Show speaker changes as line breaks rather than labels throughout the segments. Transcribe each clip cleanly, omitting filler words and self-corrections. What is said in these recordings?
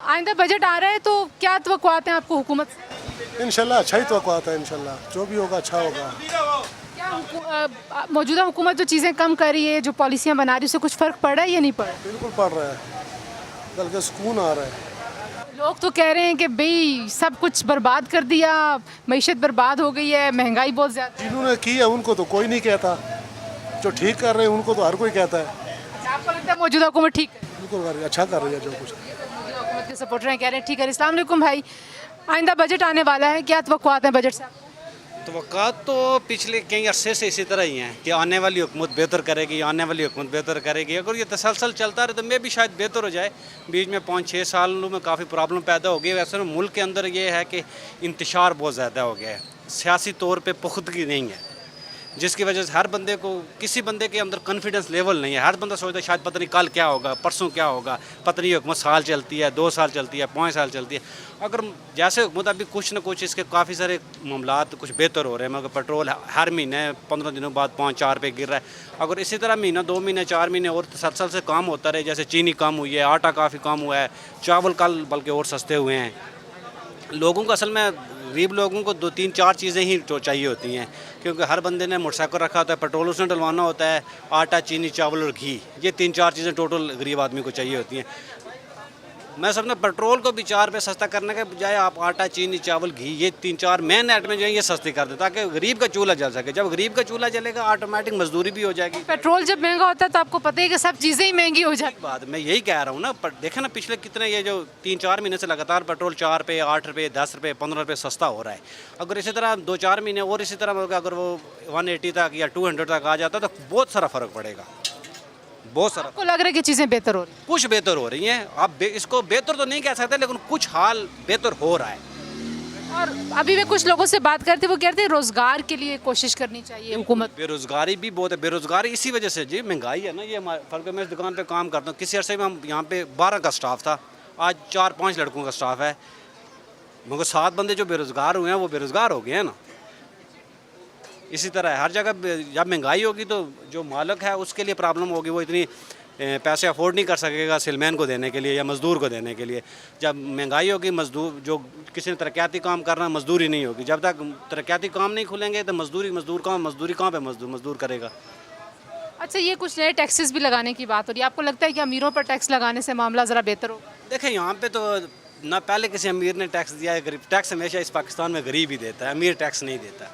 आइंदा बजट आ रहा है तो क्या तवक्कुआत हैं आपको हुकूमत से?
इंशाल्लाह अच्छा ही तो आता है। इंशाल्लाह जो भी होगा अच्छा होगा।
क्या मौजूदा हुकूमत जो चीज़ें कम कर रही है, जो पॉलिसियाँ बना रही है, उससे कुछ फ़र्क पड़ रहा है या नहीं पड़ रहा?
बिल्कुल पड़ रहा है, बल्कि सुकून आ रहा है।
लोग तो कह रहे हैं कि भाई सब कुछ बर्बाद कर दिया, मईशत बर्बाद हो गई है, महंगाई बहुत ज़्यादा।
जिन्होंने की है उनको तो कोई नहीं कहता, जो ठीक कर रहे हैं उनको तो हर कोई कहता है।
आपको लगता है मौजूदा हुकूमत ठीक है?
बिल्कुल कर रही है, अच्छा कर रही है जो कुछ।
मौजूदा हुकूमत के सपोर्टर हैं, कह रहे हैं ठीक है। अस्सलाम वालेकुम भाई, आइंदा बजट आने वाला है, क्या तवक्कुआत हैं बजट से?
तवक्कात तो पिछले कई अरसे से इसी तरह ही हैं कि आने वाली हुकूमत बेहतर करेगी, आने वाली हुकूमत बेहतर करेगी। अगर ये तसलसल चलता रहे तो मैं भी शायद बेहतर हो जाए। बीच में 5-6 सालों में काफ़ी प्रॉब्लम पैदा हो गई। वैसे मुल्क के अंदर ये है कि इंतशार बहुत ज़्यादा हो गया है, सियासी तौर पर पुख्तगी नहीं है, जिसकी वजह से हर बंदे को, किसी बंदे के अंदर कॉन्फिडेंस लेवल नहीं है। हर बंदा सोचता है शायद पता नहीं कल क्या होगा, परसों क्या होगा, पता नहीं हुकूमत साल चलती है, 2 साल चलती है, 5 साल चलती है। अगर जैसे हुकूमत अभी कुछ ना कुछ इसके काफ़ी सारे मामलात कुछ बेहतर हो रहे हैं, मगर पेट्रोल हर महीने 15 दिनों बाद 5-4 रुपये गिर रहा है। अगर इसी तरह महीना 2 महीने 4 महीने और तसलसल से काम होता रहे, जैसे चीनी कम हुई है, आटा काफ़ी कम हुआ है, चावल कल बल्कि और सस्ते हुए हैं। लोगों को असल में, गरीब लोगों को 2-3-4 चीज़ें ही तो चाहिए होती हैं, क्योंकि हर बंदे ने मोटरसाइकिल रखा होता है, पेट्रोल उसने डलवाना होता है, आटा चीनी चावल और घी, ये 3-4 चीज़ें टोटल गरीब आदमी को चाहिए होती हैं। मैं समझता पेट्रोल को भी 4 रुपये सस्ता करने के बजाय आप आटा चीनी चावल घी ये 3-4 मेन आइटमें जो है ये सस्ती कर दें, ताकि गरीब का चूल्हा जल सके। जब गरीब का चूल्हा जलेगा ऑटोमेटिक मजदूरी भी हो जाएगी।
पेट्रोल जब महंगा होता है तो आपको पता है कि सब चीज़ें ही महंगी हो जाती
बात मैं यही कह रहा हूँ ना, पर देखें ना पिछले कितने ये जो 3-4 महीने से लगातार पेट्रोल 4 रुपये 8 रुपये 10 रुपये 15 रुपये सस्ता हो रहा है। अगर इसी तरह 2-4 महीने और इसी तरह अगर वो 180 तक या 200 तक आ जाता तो बहुत सारा फ़र्क पड़ेगा, बहुत सारा।
आपको लग रहा है कि चीज़ें बेहतर हो रही हैं?
कुछ बेहतर हो रही हैं। आप इसको बेहतर तो नहीं कह सकते, लेकिन कुछ हाल बेहतर हो रहा है।
और अभी मैं कुछ लोगों से बात करती, वो कहते हैं रोज़गार के लिए कोशिश करनी चाहिए हुकूमत।
बेरोज़गारी भी बहुत है। बेरोज़गारी इसी वजह से जी, महंगाई है ना। ये फर्क, मैं इस दुकान पे काम करता हूँ, किसी अरसे में हम यहाँ पे 12 का स्टाफ था, आज 4-5 लड़कों का स्टाफ है, मगर 7 बंदे जो बेरोज़गार हुए हैं वो बेरोज़गार हो गए हैं ना। इसी तरह है हर जगह। जब महंगाई होगी तो जो मालिक है उसके लिए प्रॉब्लम होगी, वो इतनी पैसे अफोर्ड नहीं कर सकेगा सेलमैन को देने के लिए या मज़दूर को देने के लिए। जब महंगाई होगी, मज़दूर जो किसी ने तरक्याती काम करना, मज़दूरी नहीं होगी। जब तक तरक्याती काम नहीं खुलेंगे तो मज़दूरी कहाँ पे मज़दूर करेगा।
अच्छा, ये कुछ नए टैक्सेस भी लगाने की बात हो रही है, आपको लगता है कि अमीरों पर टैक्स लगाने से मामला ज़रा बेहतर होगा?
देखें यहाँ पे तो ना पहले किसी अमीर ने टैक्स दिया है, गरीब टैक्स हमेशा इस पाकिस्तान में गरीब ही देता है, अमीर टैक्स नहीं देता।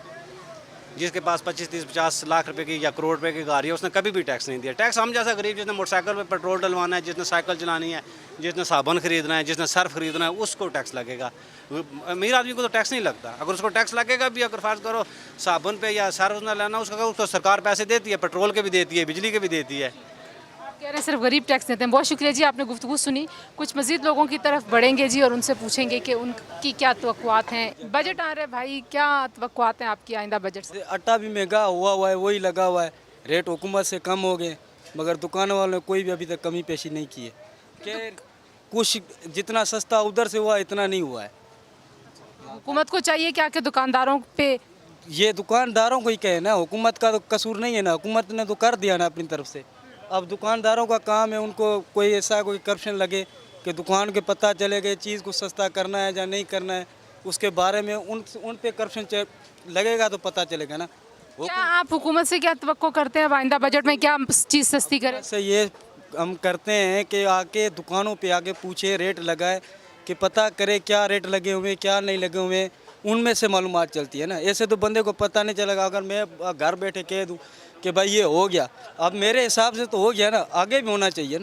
जिसके पास 25-30-50 लाख रुपए की या करोड़ रुपए की गाड़ी है उसने कभी भी टैक्स नहीं दिया। टैक्स हम जैसा गरीब, जिसने मोटरसाइकिल पे पेट्रोल डलवाना है, जिसने साइकिल चलानी है, जिसने साबुन खरीदना है, जिसने सर्फ खरीदना है, उसको टैक्स लगेगा। अमीर आदमी को तो टैक्स नहीं लगता। अगर उसको टैक्स लगेगा भी, अगर फ़र्ज़ करो साबुन पे या सर्फ उसने लेना, उसको सरकार पैसे देती है, पेट्रोल के भी देती है, बिजली के भी देती है।
कह रहे हैं सिर्फ गरीब टैक्स देते हैं। बहुत शुक्रिया जी, आपने गुफ्तगू सुनी। कुछ मज़ीद लोगों की तरफ बढ़ेंगे जी और उनसे पूछेंगे कि उनकी क्या तवक्कुआत हैं। बजट आ रहे भाई, क्या तवक्कुआत हैं आपकी आइंदा बजट से?
आटा भी महंगा हुआ है, वही लगा हुआ है। रेट हुकूमत से कम हो गए, मगर दुकान वालों ने कोई भी अभी तक कमी पेशी नहीं की है कि कुछ जितना सस्ता उधर से हुआ इतना नहीं हुआ है।
हुकूमत को चाहिए क्या कि दुकानदारों पे?
ये दुकानदारों को ही कहे ना, हुकूमत का तो कसूर नहीं है ना, हुकूमत ने तो कर दिया ना अपनी तरफ से। अब दुकानदारों का काम है, उनको कोई ऐसा कोई करप्शन लगे कि दुकान के पता चलेगा चीज़ को सस्ता करना है या नहीं करना है, उसके बारे में उन पे करप्शन लगेगा तो पता चलेगा ना।
क्या आप हुकूमत से क्या तवक्को करते हैं आइंदा बजट में, क्या चीज़ सस्ती करें?
से ये हम करते हैं कि आके दुकानों पे आके पूछे, रेट लगाए, कि पता करे क्या रेट लगे हुए क्या नहीं लगे हुए, उनमें से मालूमात चलती है ना। ऐसे तो बंदे को पता नहीं चलेगा। अगर मैं घर बैठे कह दूँ कि भाई ये हो गया, अब मेरे हिसाब से तो हो गया ना, आगे भी होना चाहिए ना।